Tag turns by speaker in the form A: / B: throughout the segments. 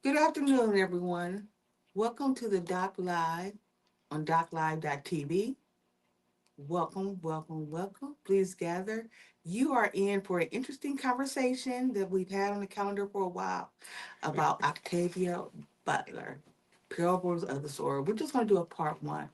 A: Good afternoon, everyone. Welcome to the Doc Live on DocLive.tv. Welcome, welcome, welcome. Please gather. You are in for an interesting conversation that we've had on the calendar for a while about Octavia Butler, Parables of the Sower. We're just going to do a part one.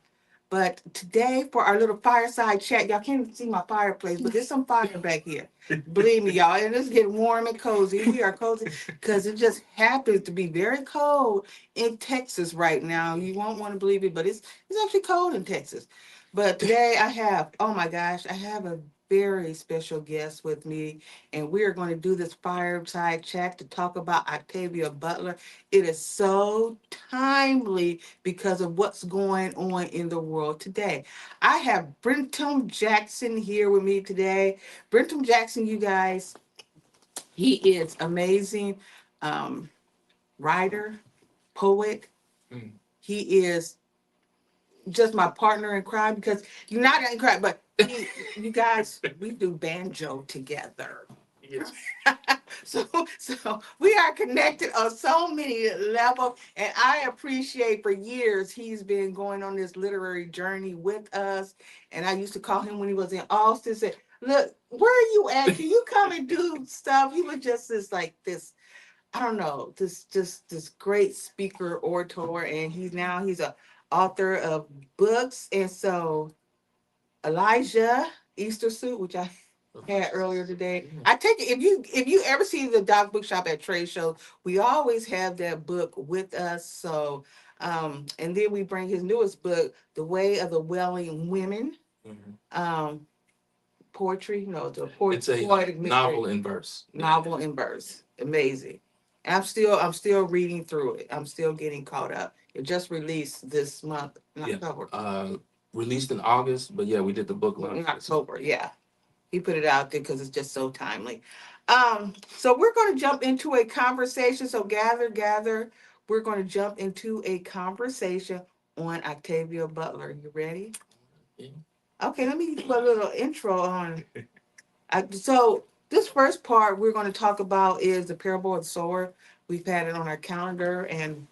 A: But today, for our little fireside chat, y'all can't even see my fireplace, but there's some fire back here. Believe me, y'all, and it's getting warm and cozy. We are cozy because it just happens to be very cold in Texas right now. You won't want to believe it, but it's actually cold in Texas. But today I have, oh my gosh, I have a very special guest with me, and we are going to do this fireside chat to talk about Octavia Butler. It is so timely because of what's going on in the world today. I have Brentum Jackson here with me today. Brentum Jackson, you guys, he is amazing um, writer, poet. Mm. He is just my partner in crime because you're not in crime, but you guys, we do banjo together. Yes. so we are connected on so many levels, and I appreciate for years he's been going on this literary journey with us. And I used to call him when he was in Austin, say, "Look, where are you at? Can you come and do stuff?" He was just this, I don't know, this great speaker, orator, and he's a author of books. And so Elijah Easter suit, which I had earlier today. I take it if you ever see the Doc Bookshop at trade shows, we always have that book with us. So and then we bring his newest book, The Way of the Wailing Women. Mm-hmm. Poetry, the
B: It's a
A: poetic
B: novel in verse.
A: Novel in verse. Amazing. And I'm still reading through it. I'm still getting caught up. It just released this month in October.
B: Released in August, but yeah, we did the book launch
A: In October, yeah. He put it out there because it's just so timely. So we're going to jump into a conversation. So gather. We're going to jump into a conversation on Octavia Butler. You ready? Yeah. Okay, let me do a little intro on. So this first part we're going to talk about is the parable of the sower. We've had it on our calendar, and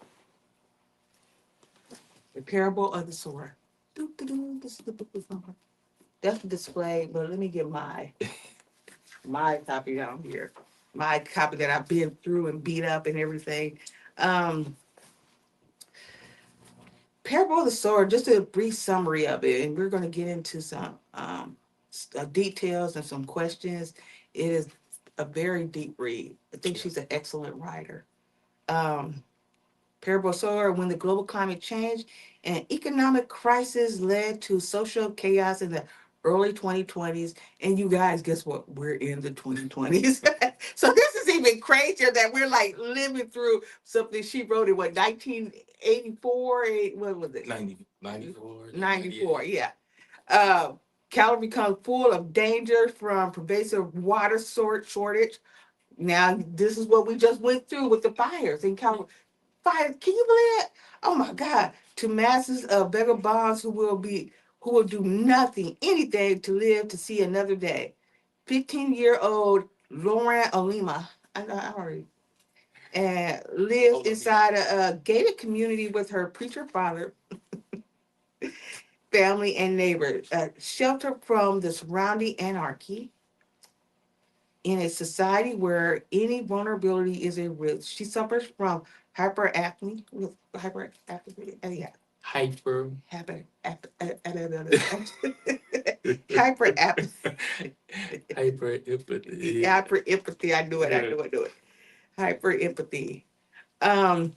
A: the parable of the sower. This is the book we're going. That's the display, but let me get my copy down here. My copy that I've been through and beat up and everything. Um, Parable of the Sower, just a brief summary of it, and we're going to get into some details and some questions. It is a very deep read. I think she's an excellent writer. Um, Parable of the Sower, when the global climate change and economic crisis led to social chaos in the early 2020s. And you guys, guess what? We're in the 2020s. So this is even crazier that we're like living through something she wrote in what, 1984? What was it?
B: 94.
A: 94, yeah. Uh, California becomes full of danger from pervasive water shortage. Now, this is what we just went through with the fires in California. Fire, can you believe it? Oh my God. To masses of vagabonds who will do nothing, anything to live to see another day. 15-year-old Lauren Olima, I already, and lives inside a gated community with her preacher father, family, and neighbors, sheltered from the surrounding anarchy in a society where any vulnerability is a risk. She suffers from hyperacne, hyperactivity, yeah.
B: Hyper.
A: Hyper,
B: Hyper empathy.
A: hyper empathy. I knew it. I knew it. Hyper empathy. Um,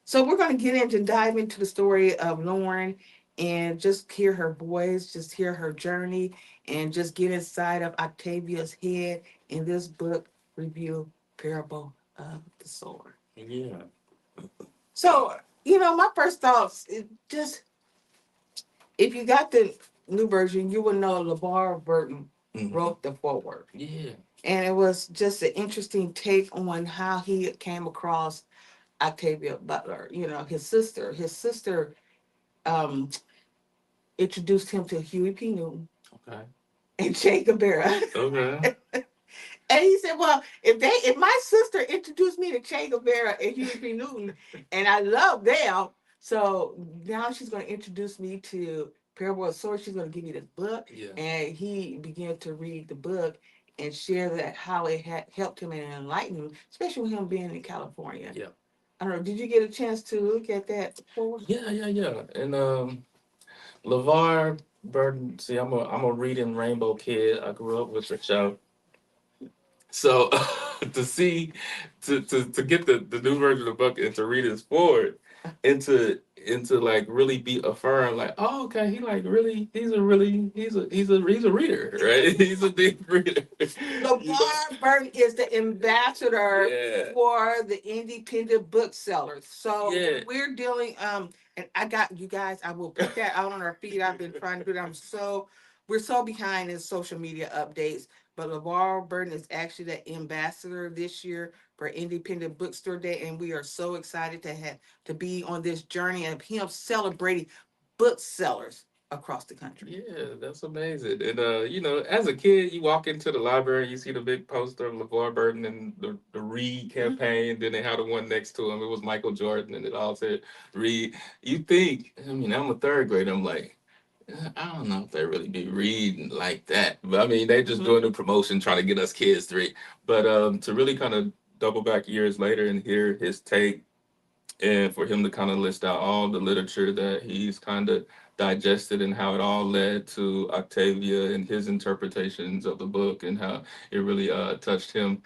A: so we're going to get into dive into the story of Lauren and just hear her voice, just hear her journey, and just get inside of Octavia's head in this book review, Parable of the Sower.
B: Yeah.
A: So, my first thoughts is just, if you got the new version, you would know LeVar Burton wrote the foreword.
B: Yeah.
A: And it was just an interesting take on how he came across Octavia Butler. His sister. His sister um, introduced him to Huey P. Newton.
B: Okay.
A: And Che Guevara.
B: Okay.
A: And he said, "Well, if my sister introduced me to Che Guevara and Huey P. Newton, and I love them, so now she's going to introduce me to Parable of Sower. She's going to give me this book."
B: Yeah.
A: And he began to read the book and share that how it had helped him and enlightened him, especially with him being in California.
B: Yeah.
A: I don't know. Did you get a chance to look at that before?
B: Yeah, yeah, yeah. And LeVar Burton, see, I'm a reading rainbow kid. I grew up with the show. So to see to get the new version of the book and to read it forward and to like really be affirmed like, oh, okay, he like really he's a reader, right? He's a deep reader.
A: LeVar Burton is the ambassador
B: Yeah.
A: for the independent booksellers. So
B: Yeah.
A: we're dealing and I got you guys, I will put that out on our feed. I've been trying to do that. We're so behind in social media updates. But LeVar Burton is actually the ambassador this year for Independent Bookstore Day, and we are so excited to be on this journey of him celebrating booksellers across the country.
B: Yeah, that's amazing. And as a kid, you walk into the library, you see the big poster of LeVar Burton and the Read campaign. Then they had the one next to him. It was Michael Jordan, and it all said Read. You think, I mean, I'm a third grader. I'm like, I don't know if they really be reading like that. But I mean, they just doing the promotion, trying to get us kids to read. But to really kind of double back years later and hear his take and for him to kind of list out all the literature that he's kind of digested and how it all led to Octavia and his interpretations of the book and how it really touched him,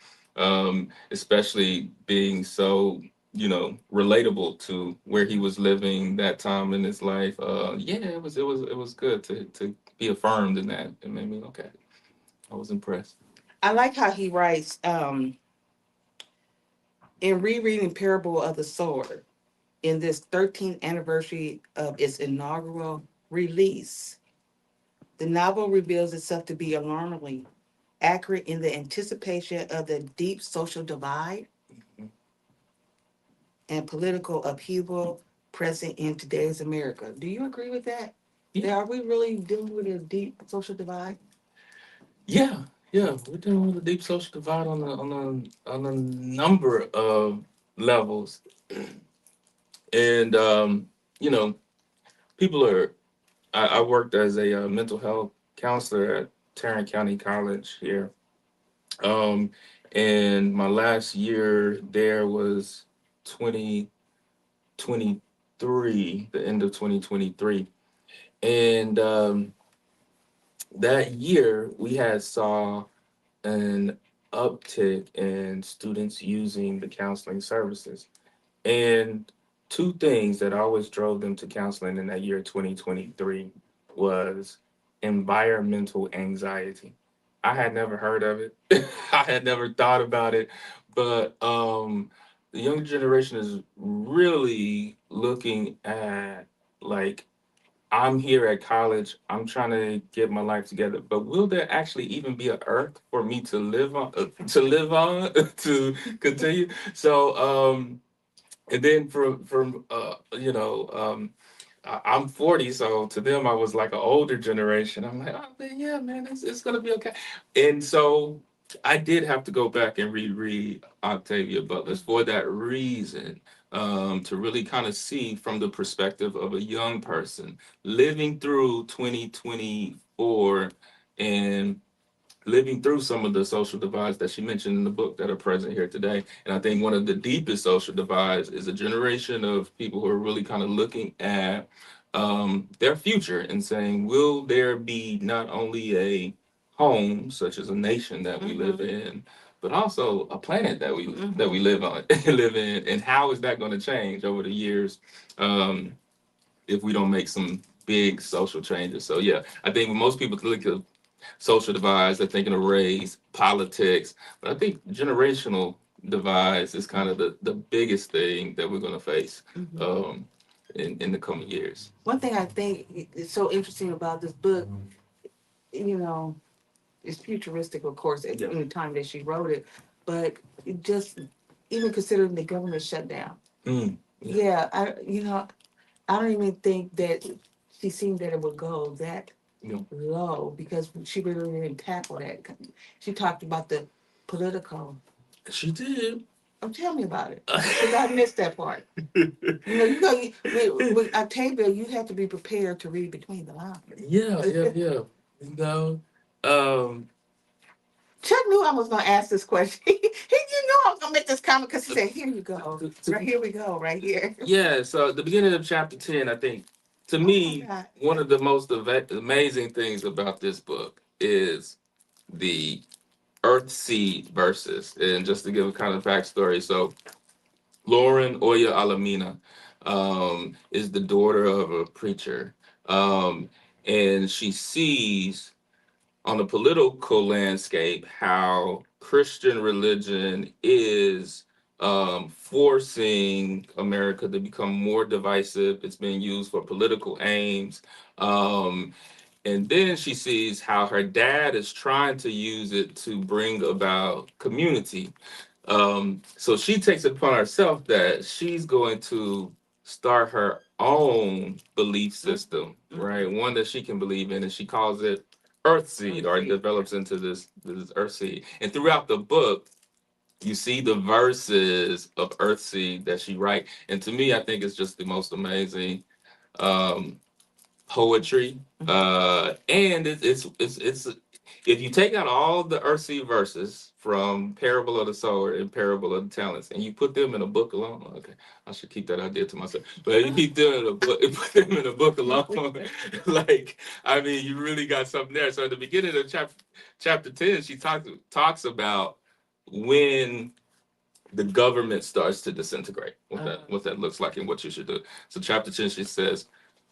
B: especially being so relatable to where he was living that time in his life. Yeah, it was good to be affirmed in that. It made me okay. I was impressed.
A: I like how he writes in rereading Parable of the Sower in this 13th anniversary of its inaugural release. The novel reveals itself to be alarmingly accurate in the anticipation of the deep social divide and political upheaval present in today's America. Do you agree with that?
B: Yeah.
A: Are we really dealing with a deep social divide?
B: Yeah, yeah, we're dealing with a deep social divide on a number of levels, and you know, people are. I worked as a mental health counselor at Tarrant County College here, um, and my last year there was 2023, the end of 2023, and that year we had saw an uptick in students using the counseling services. And two things that always drove them to counseling in that year 2023 was environmental anxiety. I had never heard of it. I had never thought about it, but the younger generation is really looking at like I'm here at college. I'm trying to get my life together. But will there actually even be an earth for me to live on? To continue? So, and then from I'm 40, so to them I was like an older generation. I'm like, oh man, yeah, man, it's gonna be okay. And so I did have to go back and reread Octavia Butler's for that reason, to really kind of see from the perspective of a young person living through 2024 and living through some of the social divides that she mentioned in the book that are present here today. And I think one of the deepest social divides is a generation of people who are really kind of looking at their future and saying, will there be not only a home, such as a nation that we live in, but also a planet that we live on live in, and how is that going to change over the years um, if we don't make some big social changes? So yeah, I think when most people look at social divides, they're thinking of race, politics. But I think generational divides is kind of the biggest thing that we're going to face in the coming years.
A: One thing I think is so interesting about this book, you know, it's futuristic, of course, at the time that she wrote it, but it just even considering the government shutdown.
B: Mm,
A: Yeah, I don't even think that she seemed that it would go that
B: yeah.
A: low because she really didn't tackle that. She talked about the political.
B: She did.
A: Oh, tell me about it, because I missed that part. With Octavia, you have to be prepared to read between the lines.
B: Yeah, yeah, yeah. You know, um,
A: Chuck knew I was going to ask this question. He knew I was going to make this comment because he said, "Here you go, right here we go, right here."
B: yeah. So the beginning of chapter 10, I think, to
A: Oh my
B: me,
A: God!
B: one of the most amazing things about this book is the Earth Seed verses. And just to give a kind of backstory, so Lauren Oya Alamina is the daughter of a preacher, um, and she sees on the political landscape how Christian religion is forcing America to become more divisive. It's being used for political aims. Um, and then she sees how her dad is trying to use it to bring about community. So she takes it upon herself that she's going to start her own belief system, right? One that she can believe in, and she calls it Earthseed, or it develops into this Earthseed. And throughout the book, you see the verses of Earthseed that she writes. And to me, I think it's just the most amazing um, poetry. And it's if you take out all the earthly verses from Parable of the Sower and Parable of the Talents, and you put them in a book alone, okay, I should keep that idea to myself. But if you keep them in a book, put them in a book alone, like I mean, you really got something there. So at the beginning of chapter 10, she talks about when the government starts to disintegrate, what that looks like and what you should do. So chapter 10, she says,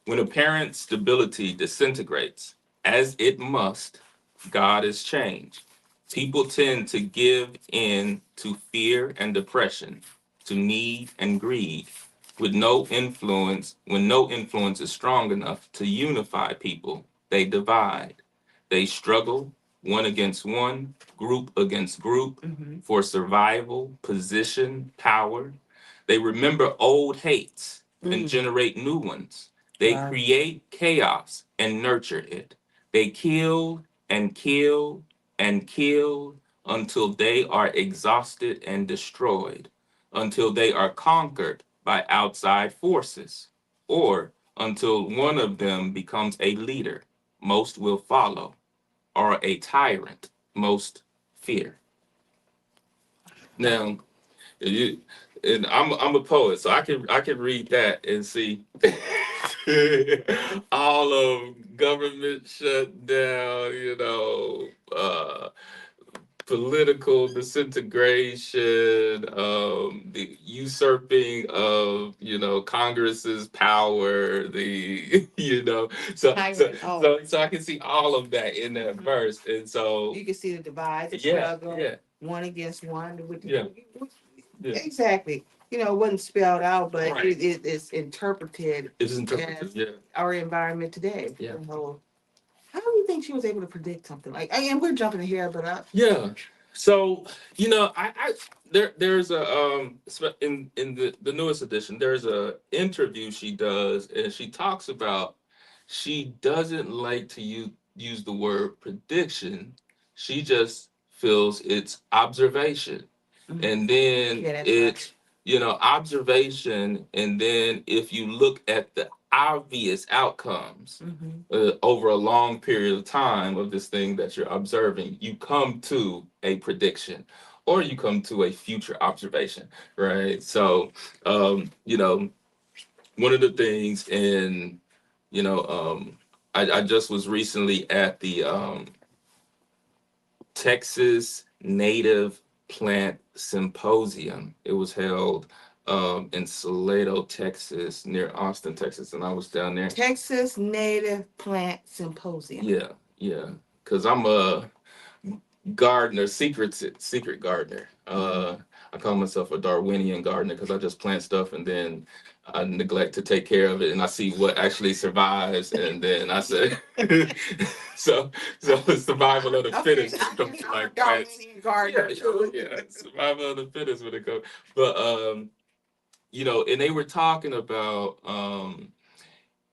B: when apparent stability disintegrates, as it must, God is changed. People tend to give in to fear and depression, to need and greed, with no influence. When no influence is strong enough to unify people, they divide. They struggle one against one, group against group, for survival, position, power. They remember old hates and generate new ones. They create chaos and nurture it. They kill and kill and kill until they are exhausted and destroyed, until they are conquered by outside forces, or until one of them becomes a leader most will follow, or a tyrant most fear. Now, you and I'm a poet, so I can read that and see all of government shutdown, political disintegration, the usurping of Congress's power, the so I can see all of that in that verse, and so
A: You can see the divide, the
B: yeah,
A: struggle,
B: yeah,
A: one against one.
B: yeah, yeah.
A: Exactly. It wasn't spelled out, but
B: Right.
A: it's interpreted
B: It's interpreted,
A: as
B: yeah,
A: our environment today.
B: yeah.
A: How do you think she was able to predict something like? And we're jumping here, but
B: Yeah. So, I there's a in the newest edition, there's a interview she does, and she talks about she doesn't like to use the word prediction. She just feels it's observation. And then
A: yeah, that's
B: it's observation, and then if you look at the obvious outcomes over a long period of time of this thing that you're observing, you come to a prediction, or you come to a future observation, right? So one of the things in I just was recently at the Texas Native Plant Symposium. It was held in Salado, Texas, near Austin, Texas, and I was down there.
A: Texas Native Plant Symposium.
B: Yeah, yeah, because I'm a gardener, secret gardener. I call myself a Darwinian gardener because I just plant stuff and then I neglect to take care of it, and I see what actually survives, and then I say, so it's survival of the fittest. Like
A: Darwinian gardener.
B: yeah, yeah, survival of the fittest when it comes. But and they were talking about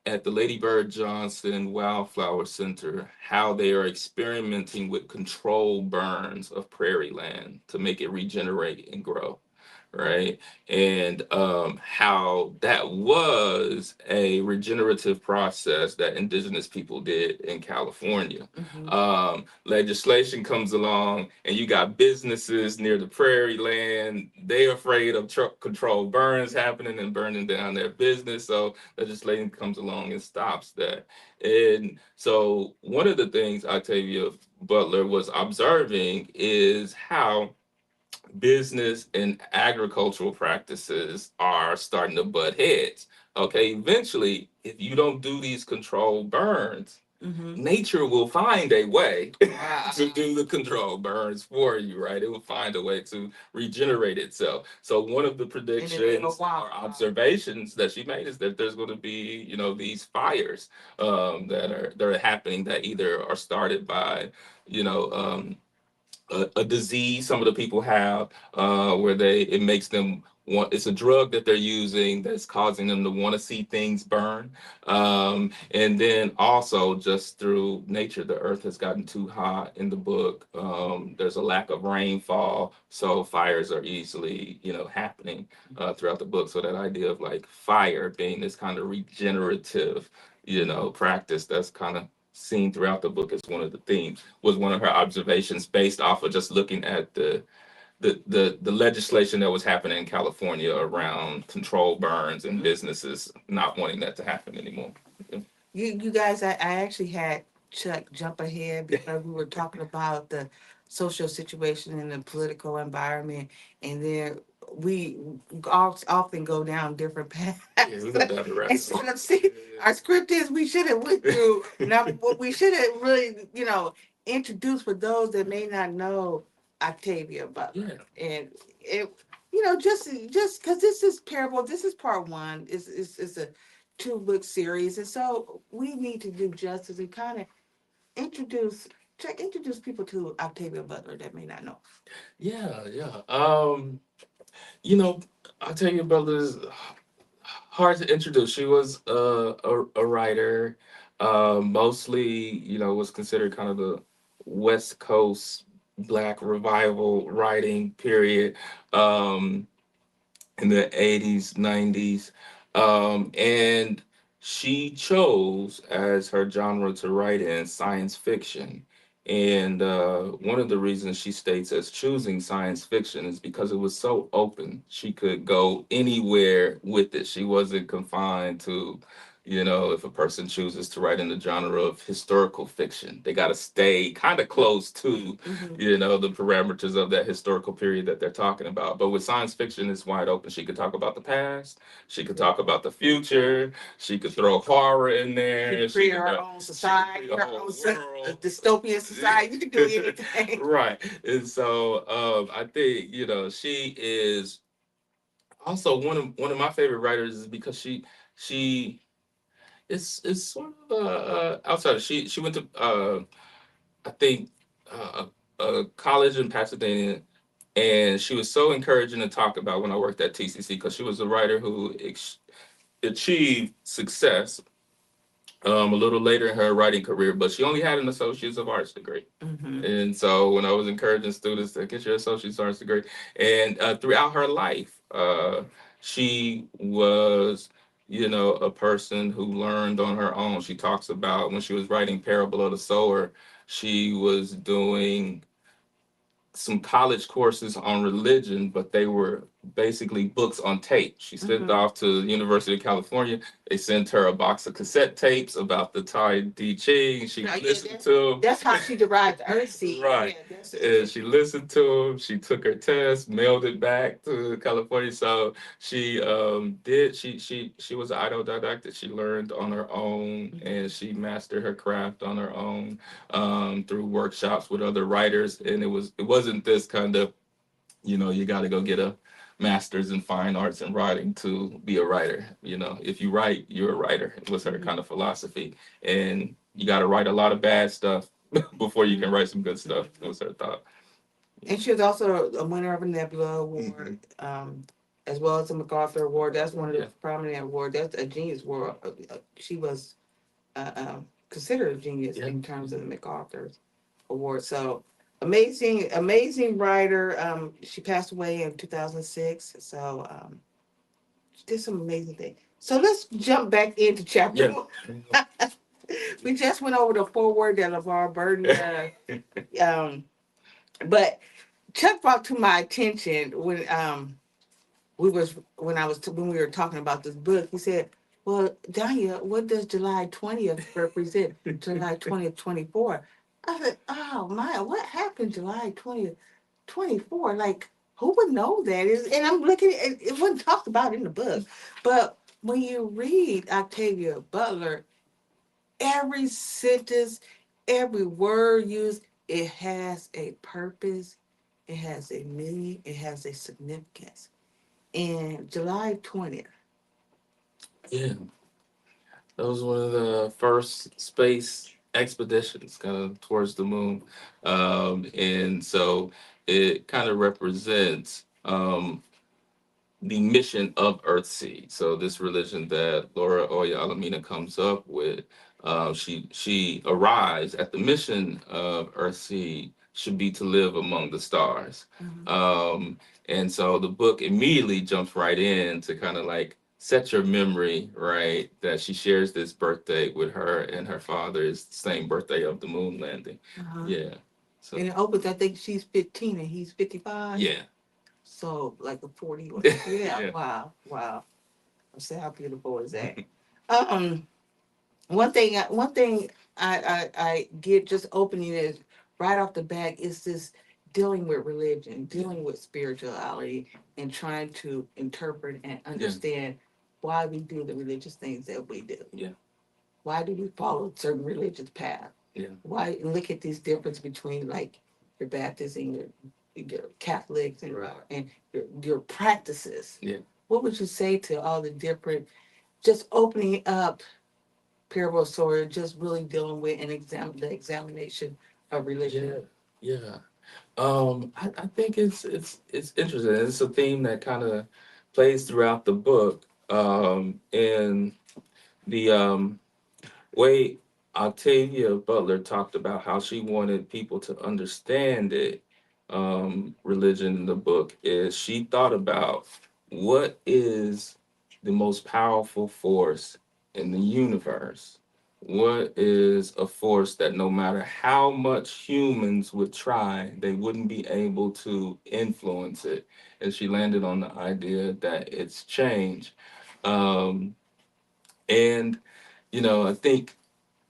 B: at the Lady Bird Johnson Wildflower Center how they are experimenting with controlled burns of prairie land to make it regenerate and grow, right? And how that was a regenerative process that indigenous people did in California. Legislation comes along, and you got businesses near the prairie land. They're afraid of truck control burns happening and burning down their business. So legislation comes along and stops that. And so one of the things Octavia Butler was observing is how business and agricultural practices are starting to butt heads. Okay, eventually, if you don't do these controlled burns, nature will find a way to do the control burns for you, right? It will find a way to regenerate itself. So one of the predictions or observations that she made is that there's going to be, these fires that are happening that either are started by, you know, a disease some of the people have where it makes them want, it's a drug that they're using that's causing them to want to see things burn, and then also just through nature the earth has gotten too hot in the book. There's a lack of rainfall, so fires are easily happening throughout the book. So that idea of like fire being this kind of regenerative practice that's kind of seen throughout the book as one of the themes was one of her observations based off of just looking at the legislation that was happening in California around control burns and businesses not wanting that to happen anymore.
A: You guys, I actually had Chuck jump ahead because we were talking about the social situation and the political environment, and then we often go down different paths.
B: Yeah, we go down the rabbit hole.
A: Instead of see, our script is we should have went through. Now, what we should have really, introduced for those that may not know Octavia Butler, and it, just because this is parable, this is part one. Is a two-book series, and so we need to do justice and kind of introduce people to Octavia Butler that may not know.
B: Yeah, yeah. Octavia Butler is hard to introduce. She was a writer, mostly, was considered kind of the West Coast Black revival writing period. In the 80s, 90s. And she chose as her genre to write in science fiction. And one of the reasons she states as choosing science fiction is because it was so open. She could go anywhere with it. She wasn't confined to, if a person chooses to write in the genre of historical fiction, they got to stay kind of close to the parameters of that historical period that they're talking about. But with science fiction, it's wide open. She could talk about the past. She could talk about the future. She could throw horror in there.
A: She could create her own society, her own dystopian society. You can do anything.
B: Right. And so I think, she is also one of my favorite writers is because she is sort of outsider. She went to I think a college in Pasadena, and she was so encouraging to talk about when I worked at TCC because she was a writer who achieved success a little later in her writing career, but she only had an Associate's of Arts degree. And so when I was encouraging students to get your Associate's Arts degree, and throughout her life, she was, a person who learned on her own. She talks about when she was writing Parable of the Sower, she was doing some college courses on religion, but they were basically books on tape. She sent off to the University of California. They sent her a box of cassette tapes about the Tai Te Ching. She listened to them.
A: That's how she derived the earthseed.
B: Right. And she listened to them. She took her test, mailed it back to California. So she she was autodidactic. She learned on her own, and she mastered her craft on her own through workshops with other writers. And it wasn't this kind of, you got to go get a master's in fine arts and writing to be a writer. If you write, you're a writer. It was her kind of philosophy. And you got to write a lot of bad stuff before you can write some good stuff. That was her thought.
A: And she was also a winner of a Nebula Award. as well as the MacArthur Award. That's one of the
B: Yeah.
A: prominent awards. That's a genius award. She was considered a genius
B: Yeah.
A: in terms of the MacArthur Award. So amazing, amazing writer. She passed away in 2006. So she did some amazing things. So let's jump back into chapter
B: Yeah.
A: one. We just went over the foreword that LeVar Burton. Um, but Chuck brought to my attention when I was when we were talking about this book. He said, "Well, Danya, what does July 20th represent? July 20th, 24." I said, "Oh my, what happened July 20th, 24? Like, who would know that?" And I'm looking at it, it wasn't talked about in the book, but when you read Octavia Butler, every sentence, every word used, it has a purpose, it has a meaning, it has a significance. And July 20th.
B: Yeah. That was one of the first space expeditions kind of towards the moon. And so it kind of represents the mission of Earthseed. So this religion that Laura Oya Alamina comes up with, she arrives at the mission of Earthseed should be to live among the stars.
A: Mhm.
B: And so the book immediately jumps right in to kind of like set your memory right that she shares this birthday with her and her father is the same birthday of the moon landing.
A: Uh-huh.
B: Yeah. So
A: And it opens, I think she's 15 and he's 55.
B: yeah.
A: So like a 40 or yeah,
B: Yeah.
A: wow, wow. I say how beautiful is that? Um one thing I get just opening it right off the bat is this dealing with religion, dealing with spirituality, and trying to interpret and
B: Yeah.
A: understand why we do the religious things that we do.
B: Yeah.
A: Why do we follow certain religious path?
B: Yeah.
A: Why look at this difference between like your Baptists and your Catholics and
B: Right.
A: your practices?
B: Yeah.
A: What would you say to all the different, just opening up Parable of Sower, just really dealing with and the examination of religion?
B: Yeah. Yeah. I think it's interesting. It's a theme that kind of plays throughout the book. And the way Octavia Butler talked about how she wanted people to understand it, religion in the book, is she thought about what is the most powerful force in the universe? What is a force that no matter how much humans would try, they wouldn't be able to influence it? And she landed on the idea that it's change. Um, and, I think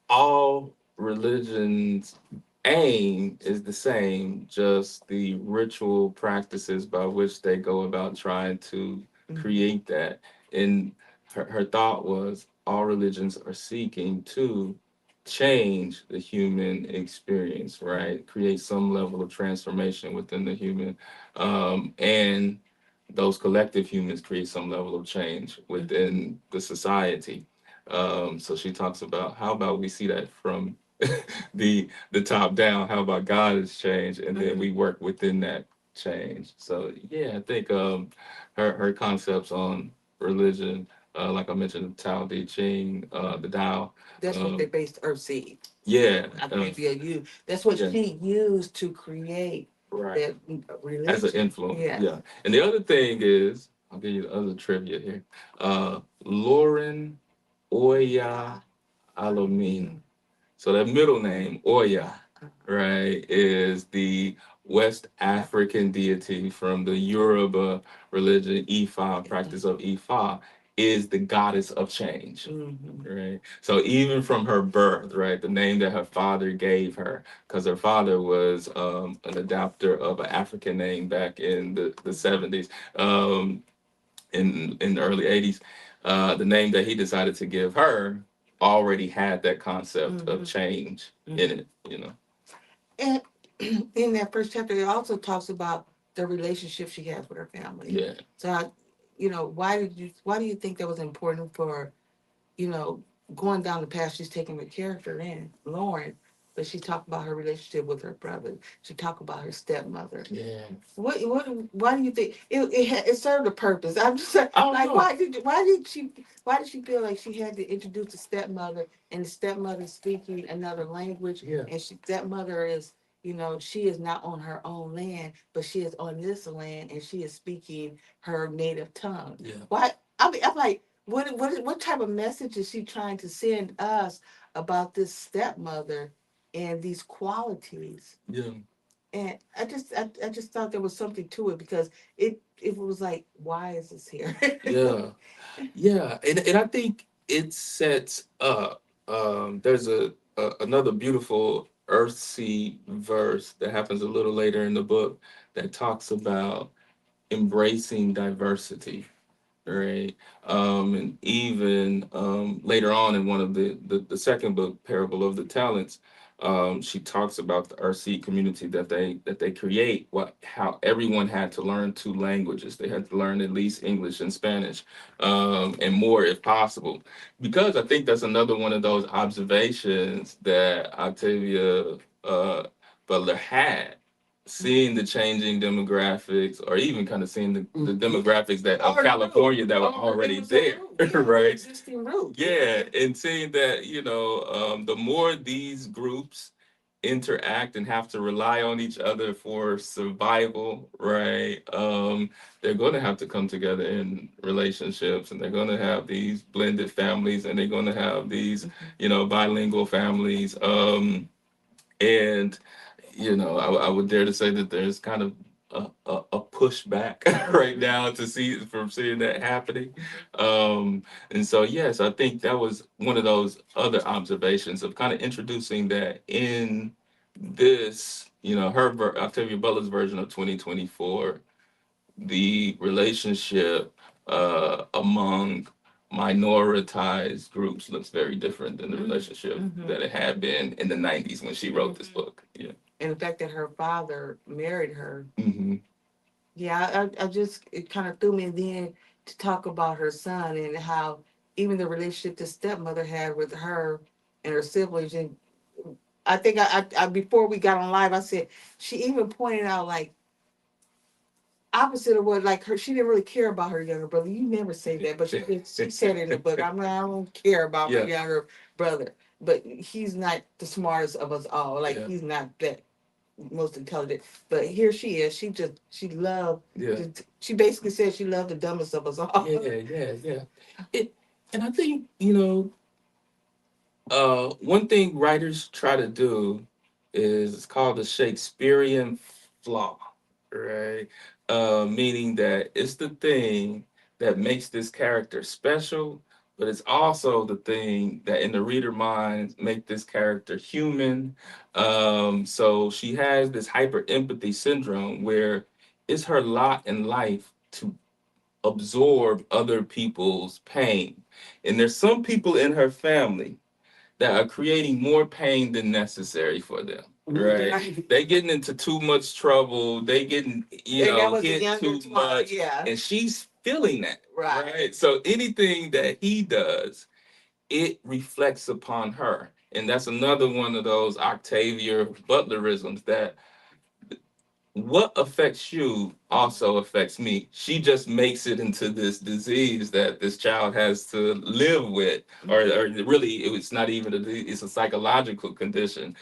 B: all religions aim is the same, just the ritual practices by which they go about trying to create that. And her thought was all religions are seeking to change the human experience, right? Create some level of transformation within the human. And those collective humans create some level of change within the society. So she talks about how about we see that from the top down. How about God has changed, and then we work within that change. So yeah, I think her concepts on religion, like I mentioned, Tao Te Ching, the Tao.
A: That's what they based Earthseed.
B: Yeah,
A: Octavia used. That's what
B: yeah,
A: she used to create
B: right.
A: that
B: As an
A: religion.
B: influence.
A: Yeah.
B: Yeah. And the other thing is, I'll give you the other trivia here. Lauren Oya Alomina. So that middle name, Oya, right, is the West African deity from the Yoruba religion, Ifa, practice of Ifa, is the goddess of change. Right. So even from her birth, right, the name that her father gave her, because her father was an adapter of an African name back in the 70s, in the early 80s, the name that he decided to give her already had that concept of change in it.
A: And in that first chapter, it also talks about the relationship she has with her family.
B: Yeah.
A: So, why do you think that was important for, you know, going down the path she's taking the character in, Lauren? but she talked about her relationship with her brother. She talked about her stepmother.
B: Yeah.
A: What why do you think it served a purpose? I'm just like,
B: I don't know.
A: why did she feel like she had to introduce the stepmother, and the stepmother speaking another language,
B: Yeah.
A: and stepmother is, she is not on her own land, but she is on this land, and she is speaking her native tongue.
B: Yeah.
A: Why? I mean, I'm like, what type of message is she trying to send us about this stepmother and these qualities?
B: Yeah.
A: And I just thought there was something to it, because it was like, why is this here?
B: Yeah. Yeah. And I think it sets up. There's another beautiful earthsea verse that happens a little later in the book that talks about embracing diversity, right? And even later on in one of the second book, Parable of the Talents, she talks about the RC community that they create. How everyone had to learn two languages. They had to learn at least English and Spanish, and more if possible, because I think that's another one of those observations that Octavia Butler had, seeing the changing demographics, or even kind of seeing the demographics that of California that were already there, right?
A: Existing root.
B: Yeah, and seeing that, the more these groups interact and have to rely on each other for survival, right? They're going to have to come together in relationships, and they're going to have these blended families, and they're going to have these, bilingual families. And I would dare to say that there's kind of a pushback right now to see from seeing that happening. And so, yes, I think that was one of those other observations of kind of introducing that in this, Octavia Butler's version of 2024, the relationship among minoritized groups looks very different than the relationship that it had been in the 90s when she wrote this book. Yeah.
A: And the fact that her father married her.
B: Hmm.
A: Yeah, I just, it kind of threw me. And then to talk about her son, and how even the relationship the stepmother had with her and her siblings. And I think I before we got on live, I said she even pointed out, like, opposite of what, like, her, she didn't really care about her younger brother. You never say that, but she said it in the book. I don't care about my younger brother, but he's not the smartest of us all. Like, he's not that most intelligent. But here she is. She loved.
B: Yeah.
A: She basically said she loved the dumbest of us all.
B: Yeah. It, and I think, one thing writers try to do is it's called the Shakespearean flaw, right? Meaning that it's the thing that makes this character special, but it's also the thing that in the reader mind make this character human. So she has this hyper empathy syndrome where it's her lot in life to absorb other people's pain. And there's some people in her family that are creating more pain than necessary for them. Right. They getting into too much trouble. They getting, hit too much.
A: Yeah.
B: And she's feeling that.
A: Right.
B: Right. So anything that he does, it reflects upon her. And that's another one of those Octavia Butlerisms that what affects you also affects me. She just makes it into this disease that this child has to live with, or really, it's not even it's a psychological condition,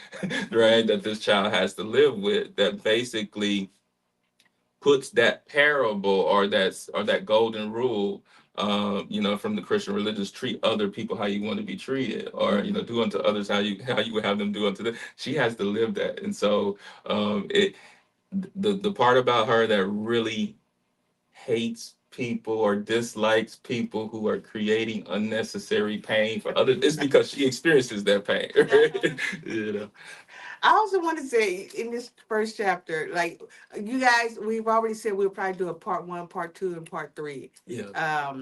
B: right? That this child has to live with, that basically puts that parable or that golden rule, from the Christian religions, treat other people how you want to be treated, or do unto others how you would have them do unto them. She has to live that, and so it the part about her that really hates people or dislikes people who are creating unnecessary pain for others is because she experiences that pain. Right?
A: I also want to say, in this first chapter, like, you guys, we've already said we'll probably do a part one, part two, and part three.
B: Yeah.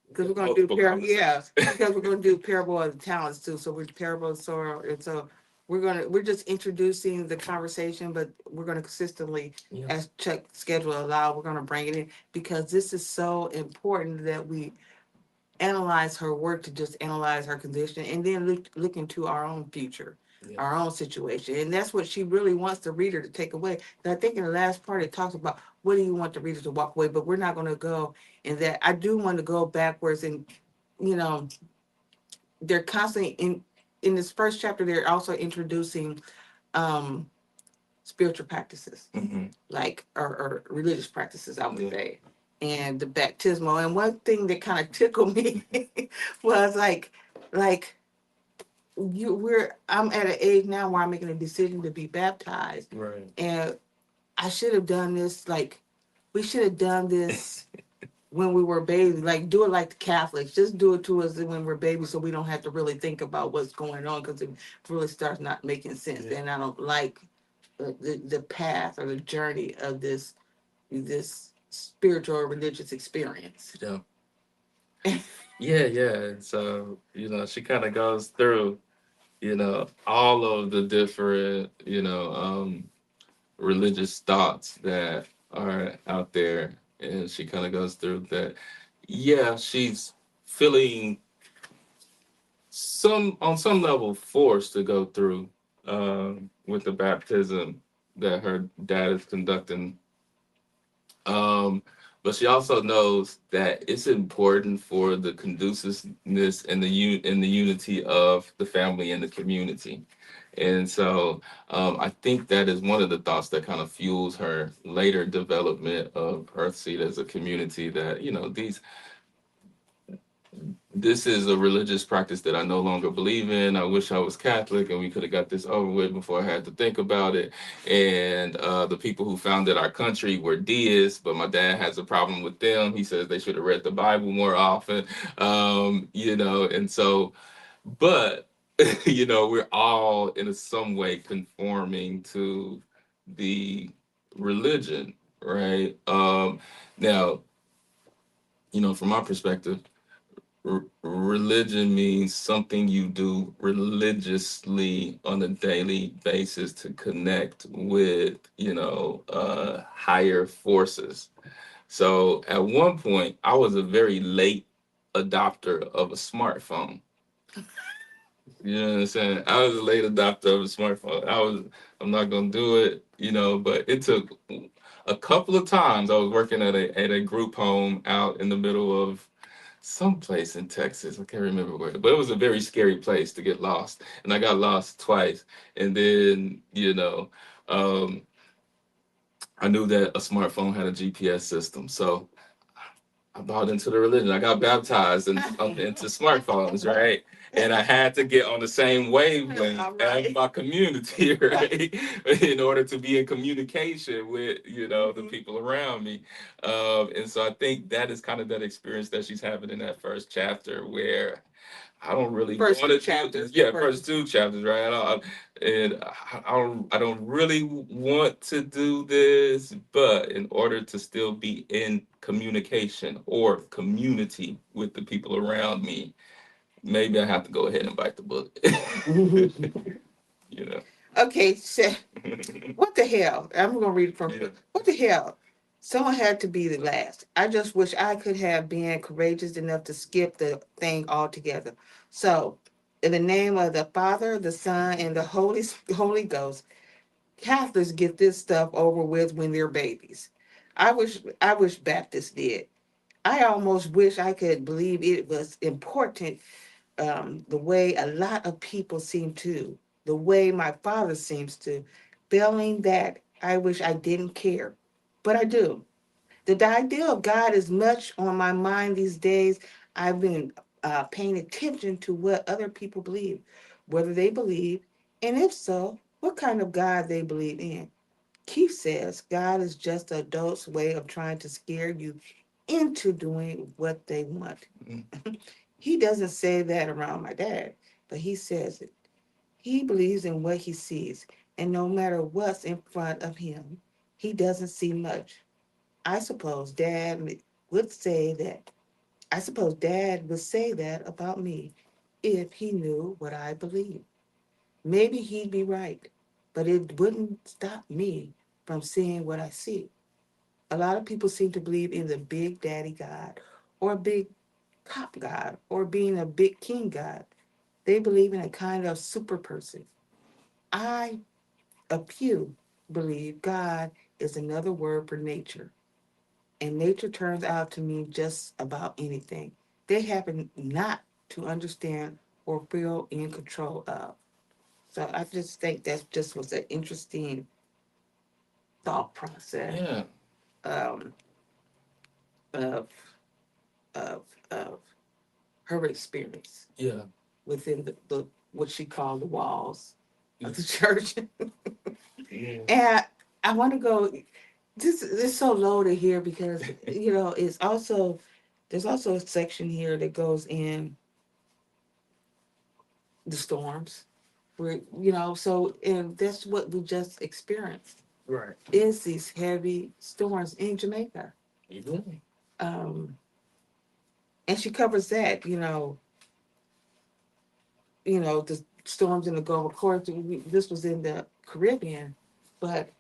A: Because we're going to do because we're going to do Parable of the Talents too. So we're Parable of Sower, and so we're just introducing the conversation, but we're going to consistently, as Chuck schedule allow, we're going to bring it in, because this is so important that we analyze her work, to just analyze her condition, and then look into our own future.
B: Yeah.
A: our own situation. And that's what she really wants the reader to take away. And I think in the last part it talks about what do you want the reader to walk away, but we're not going to go in that. I do want to go backwards and, you know, they're constantly in this first chapter, they're also introducing um spiritual practices,
B: Hmm.
A: like or religious practices, I would
B: Yeah.
A: say, and the baptismal. And one thing that kind of tickled me was like I'm at an age now where I'm making a decision to be baptized,
B: Right.
A: and I should have done this like we should have done this when we were babies. Like do it like the Catholics, just do it to us when we're babies, so we don't have to really think about what's going on because it really starts not making sense.
B: Yeah.
A: And I don't like the path or the journey of this spiritual or religious experience.
B: Yeah. Yeah, yeah. And so, she kind of goes through, all of the different, religious thoughts that are out there. And she kind of goes through that. Yeah, she's feeling on some level, forced to go through with the baptism that her dad is conducting. Um, but she also knows that it's important for the conduciveness and the unity of the family and the community. And so I think that is one of the thoughts that kind of fuels her later development of Earthseed as a community, that, this is a religious practice that I no longer believe in. I wish I was Catholic and we could have got this over with before I had to think about it. And the people who founded our country were deists, but my dad has a problem with them. He says they should have read the Bible more often, and so, but, we're all in some way conforming to the religion, right? Now, from my perspective, religion means something you do religiously on a daily basis to connect with, higher forces. So at one point, I was a very late adopter of a smartphone. You know what I'm saying? I was a late adopter of a smartphone. I'm not gonna do it, but it took a couple of times. I was working at a group home out in the middle of someplace in Texas. I can't remember where, but it was a very scary place to get lost. And I got lost twice. And then, um, I knew that a smartphone had a GPS system. So I bought into the religion. I got baptized into smartphones, right? And I had to get on the same wavelength as my community, right? In order to be in communication with, the people around me. And so I think that is kind of that experience that she's having in that first chapter, where I don't really
A: First
B: want
A: two
B: to do
A: chapters.
B: this. Yeah, first two chapters, right? I don't really want to do this, but in order to still be in communication or community with the people around me, maybe I have to go ahead and bite the bullet. you know.
A: Okay, so what the hell? I'm gonna read it from.
B: Yeah.
A: What the hell? Someone had to be the last. I just wish I could have been courageous enough to skip the thing altogether. So, in the name of the Father, the Son, and the Holy Ghost, Catholics get this stuff over with when they're babies. I wish Baptists did. I almost wish I could believe it was important, the way a lot of people seem to, the way my father seems to. Failing that, I wish I didn't care, but I do. The idea of God is much on my mind these days. I've been paying attention to what other people believe, whether they believe, and if so, what kind of God they believe in. Keith says God is just the adult's way of trying to scare you into doing what they want.
B: Mm.
A: He doesn't say that around my dad, but he says it. He believes in what he sees, and no matter what's in front of him, he doesn't see much. I suppose dad would say that. I suppose dad would say that about me if he knew what I believe. Maybe he'd be right, but it wouldn't stop me from seeing what I see. A lot of people seem to believe in the big daddy God or a big cop God or being a big king God. They believe in a kind of super person. I, a few, believe God is another word for nature, and nature turns out to mean just about anything they happen not to understand or feel in control of. So I just think that just was an interesting thought process
B: Yeah.
A: um, of of of her experience
B: Yeah.
A: within the what she called the walls of the church.
B: Yeah.
A: And I want to go. This is so loaded here because it's also there's also a section here that goes in the storms, where so and that's what we just experienced
B: Right.
A: is these heavy storms in Jamaica.
B: Yeah.
A: Um, and she covers that, the storms in the Gulf. Of course, this was in the Caribbean, but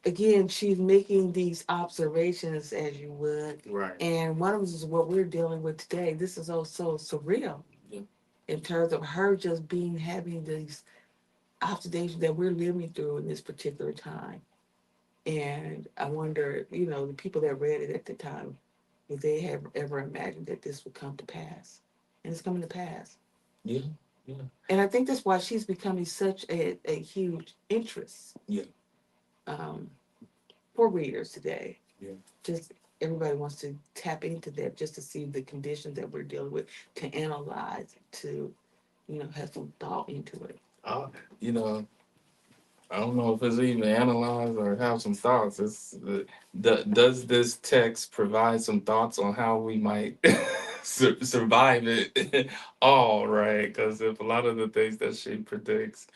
A: again, she's making these observations as you would.
B: Right.
A: And one of them is what we're dealing with today. This is also surreal. Yeah. In terms of her just having these observations that we're living through in this particular time. And I wonder, the people that read it at the time, would they have ever imagined that this would come to pass? And it's coming to pass. Yeah. Yeah. And I think that's why she's becoming such a huge interest. Yeah. Um, for readers today. Yeah. Just everybody wants to tap into that just to see the conditions that we're dealing with, to analyze, to have some thought into it.
B: You know, I don't know if it's even analyze or have some thoughts. Does this text provide some thoughts on how we might survive it all, right? Because if a lot of the things that she predicts,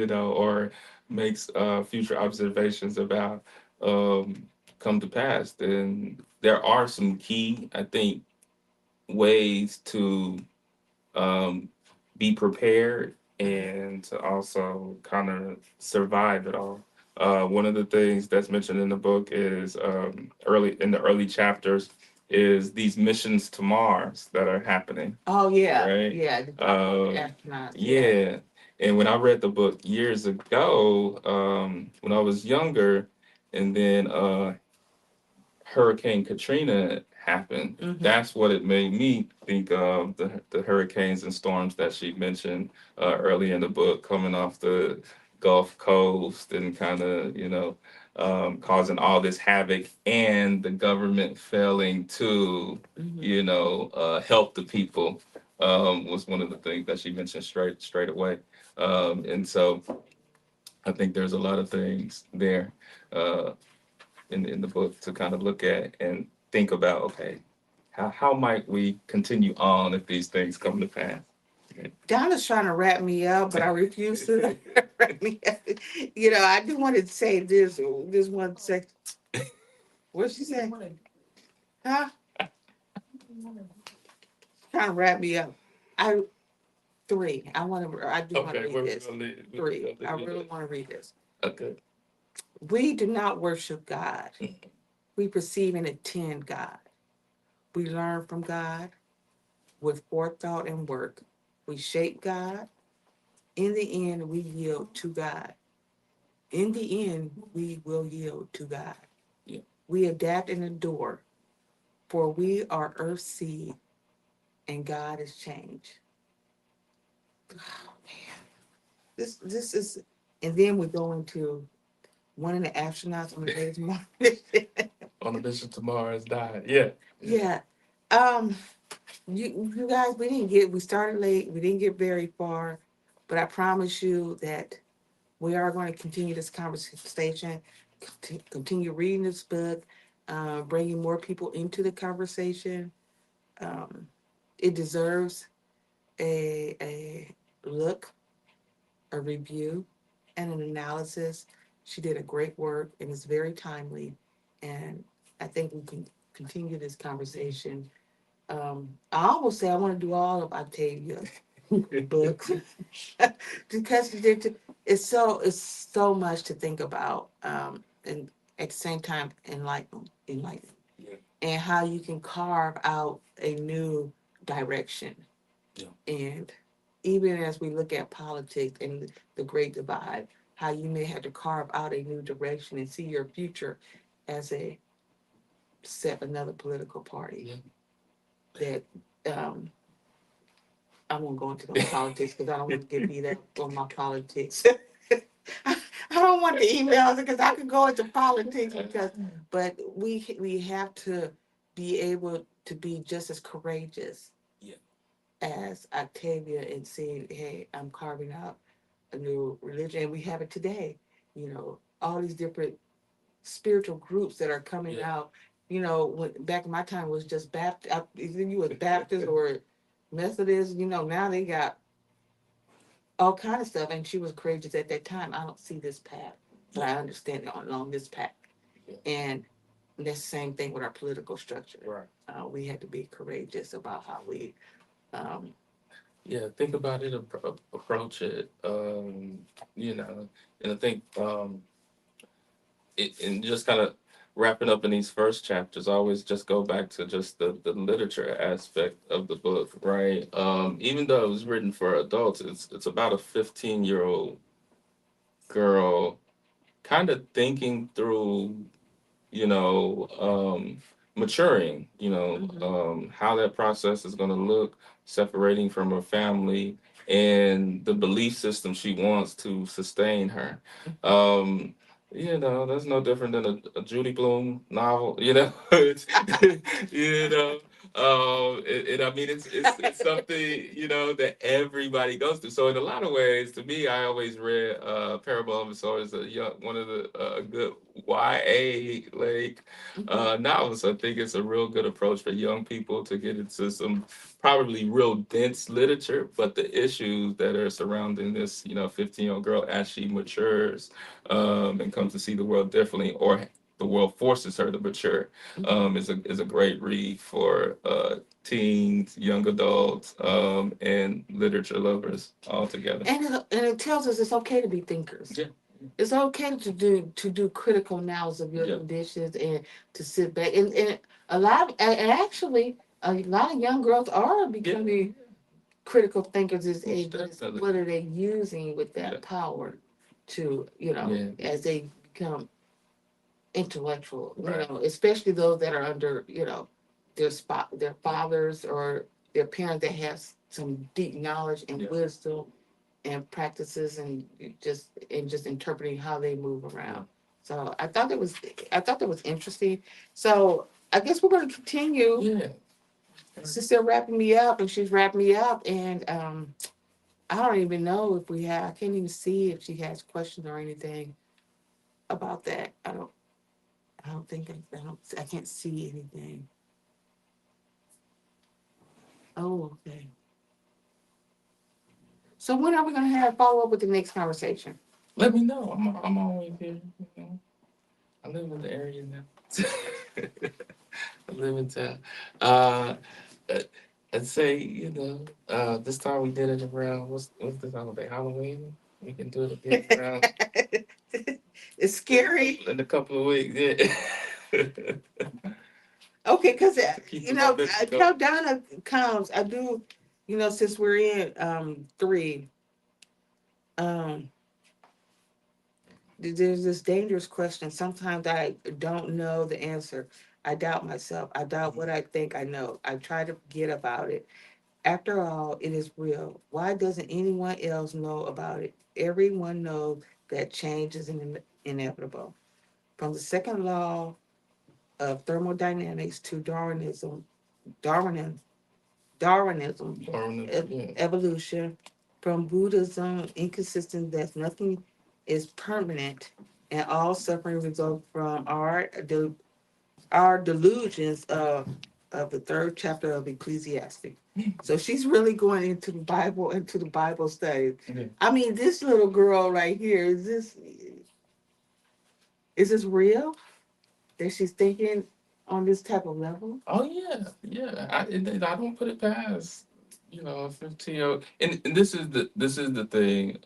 B: or makes future observations about come to pass, then there are some key, I think, ways to um, be prepared and to also kind of survive it all. One of the things that's mentioned in the book is early in the early chapters is these missions to Mars that are happening.
A: Oh yeah,
B: right?
A: Yeah, the astronauts.
B: Yeah. And when I read the book years ago, when I was younger, and then Hurricane Katrina happened, that's what it made me think of the hurricanes and storms that she mentioned early in the book, coming off the Gulf Coast and kind of, causing all this havoc, and the government failing to, help the people, was one of the things that she mentioned straight away. And so I think there's a lot of things there. Uh, in the book to kind of look at and think about, okay, how might we continue on if these things come to pass?
A: Donna's trying to wrap me up, but I refuse to wrap me up. I do want to say this one second. What'd she say? Huh? Trying to wrap me up. I three. I do want to
B: Okay,
A: read this. Three. I really want to read this.
B: Okay.
A: We do not worship God. We perceive and attend God. We learn from God with forethought and work. We shape God. In the end, we yield to God. In the end, we will yield to God. Yeah. We adapt and adore, for we are earth's seed, and God is change. Oh man, this is, and then we go into one of the astronauts on the latest mission.
B: On the mission to Mars died. Yeah.
A: Yeah. Um, you guys, we started late. We didn't get very far, but I promise you that we are going to continue this conversation, continue reading this book, bringing more people into the conversation. Um, it deserves a look, a review, and an analysis. She did a great work and it's very timely. And I think we can continue this conversation. I almost say I want to do all of Octavia books because it's so much to think about, and at the same time enlighten, yeah, and how you can carve out a new direction. Yeah. And even as we look at politics and the great divide, how you may have to carve out a new direction and see your future as a set another political party that um I won't go into no politics because I don't want to get beat up on my politics. I don't want the emails because I could go into politics because, but we have to be able to be just as courageous as Octavia and saying, "Hey, I'm carving out a new religion," and we have it today. You know, all these different spiritual groups that are coming out. You know, when back in my time it was just Baptist. Either you was Baptist or Methodist. You know, now they got all kind of stuff. And she was courageous at that time. I don't see this path, but I understand it along this path. And that's the same thing with our political structure. Right. We had to be courageous about how we. Um,
B: Yeah, think about it, approach it, you know, and I think and just kind of wrapping up in these first chapters, I always just go back to just the literature aspect of the book, right? Even though it was written for adults, it's about a 15-year-old girl kind of thinking through, you know, maturing, you know, how that process is going to look, separating from her family and the belief system she wants to sustain her. Um, you know, that's no different than a Judy Blume novel, you know, it's, you know, and I mean, it's something, you know, that everybody goes through. So in a lot of ways, to me, I always read Parable of Sower as a young, one of the good YA like novels. I think it's a real good approach for young people to get into some probably real dense literature, but the issues that are surrounding this, you know, 15-year-old girl as she matures and comes to see the world differently, or the world forces her to mature, is a great read for teens, young adults, and literature lovers all together.
A: And it tells us it's okay to be thinkers. Yeah. It's okay to do critical analysis of your conditions and to sit back and a lot of, and actually a lot of young girls are becoming critical thinkers this age. But it's what are they using with that power to, you know, as they become intellectual, you know, especially those that are under, you know, their fathers or their parents that have some deep knowledge and wisdom and practices and just interpreting how they move around. So I thought that was interesting. So I guess we're going to continue. Yeah. She's still wrapping me up, and she's wrapping me up, and I don't even know if we have. I can't even see if she has questions or anything about that. I don't think I don't. I can't see anything. Oh, okay. So when are we going to have follow up with the next conversation?
B: Let me know. I'm always here. You know. I live in the area now. I live in town. Uh, uh, I'd say, you know, this time we did it around what's this holiday? Halloween. We can do it again around
A: It's scary.
B: in a couple of weeks. Yeah.
A: Okay, because
B: Keep
A: you
B: the
A: know,
B: momentum going.
A: until Donna comes, I do, you know, since we're in three, um, there's this dangerous question. Sometimes I don't know the answer. I doubt myself. I doubt what I think I know. I try to forget about it. After all, it is real. Why doesn't anyone else know about it? Everyone knows that change is inevitable. From the second law of thermodynamics to Darwinism, Darwinism, evolution, from Buddhism, inconsistent that nothing is permanent and all suffering results from our delusions of the third chapter of Ecclesiastes. So she's really going into the Bible study. I mean, this little girl right here, is this real? That she's thinking on this type of level?
B: Oh yeah, yeah. I don't put it past, you know, a 15-year-old. And this is the thing.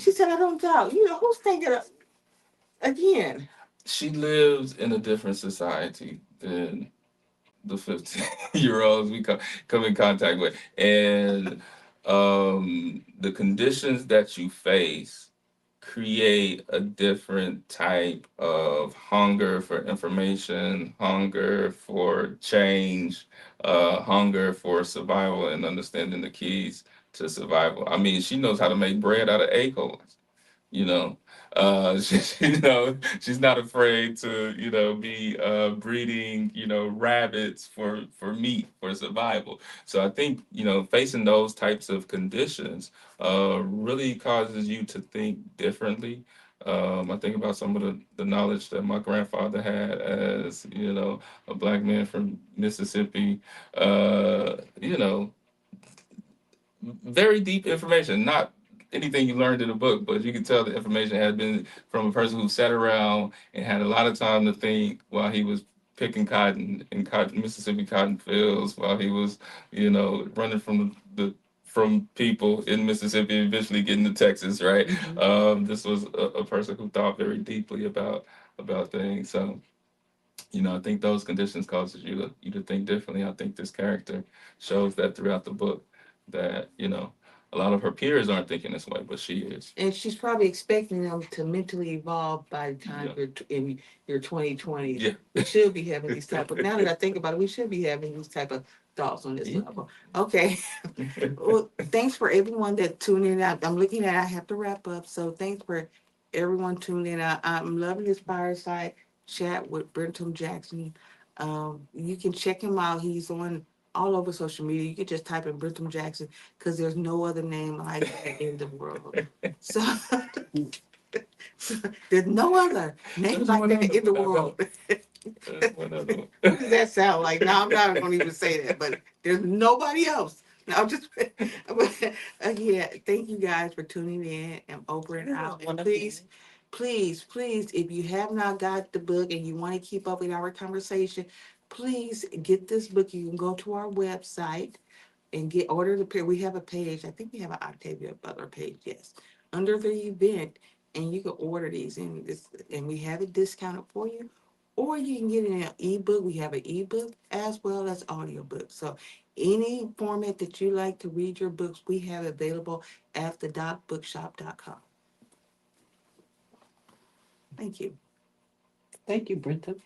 A: She said, I don't doubt. You know, who's thinking again?
B: She lives in a different society than the 15-year-olds we come in contact with, and the conditions that you face create a different type of hunger for information, hunger for change, hunger for survival, and understanding the keys to survival. I mean, she knows how to make bread out of acorns. You know, she's not afraid to, be breeding, rabbits for meat for survival. So I think, facing those types of conditions really causes you to think differently. I think about some of the knowledge that my grandfather had as, a black man from Mississippi. You know, very deep information, not anything you learned in a book, but you can tell the information had been from a person who sat around and had a lot of time to think while he was picking cotton in Mississippi cotton fields, while he was, running from from people in Mississippi, eventually getting to Texas, right? This was a person who thought very deeply about things. So, I think those conditions causes you to think differently. I think this character shows that throughout the book that, a lot of her peers aren't thinking this way, but she is.
A: And she's probably expecting them to mentally evolve by the time
B: Yeah.
A: you're in your 2020s.
B: Yeah.
A: We should be having these type of, now that I think about it, we should be having these type of thoughts on this
B: Yeah.
A: level. Okay. Well, thanks for everyone that tuned in. I'm looking at, I have to wrap up. So thanks for everyone tuning in. I'm loving this fireside chat with Brentum Jackson. You can check him out. He's on all over social media. You can just type in Brentum Jackson because there's no other name like that in the world. So, so there's no other name
B: There's
A: like
B: one
A: that
B: other
A: in the
B: one, I know.
A: world.
B: There's one other one.
A: What does that sound like? No, I'm not going to even say that, but there's nobody else. No, I'm just, yeah, thank you guys for tuning in. I'm over and out. And please, if you have not got the book and you want to keep up with our conversation, please get this book. You can go to our website and get order the page. We have a page. I think we have an Octavia Butler page. Yes, under the event, and you can order these, and and we have it discounted for you. Or you can get it in an ebook. We have an ebook as well as audiobook. So any format that you like to read your books, we have available at thedocbookshop.com. Thank you.
C: Thank you, Brenton.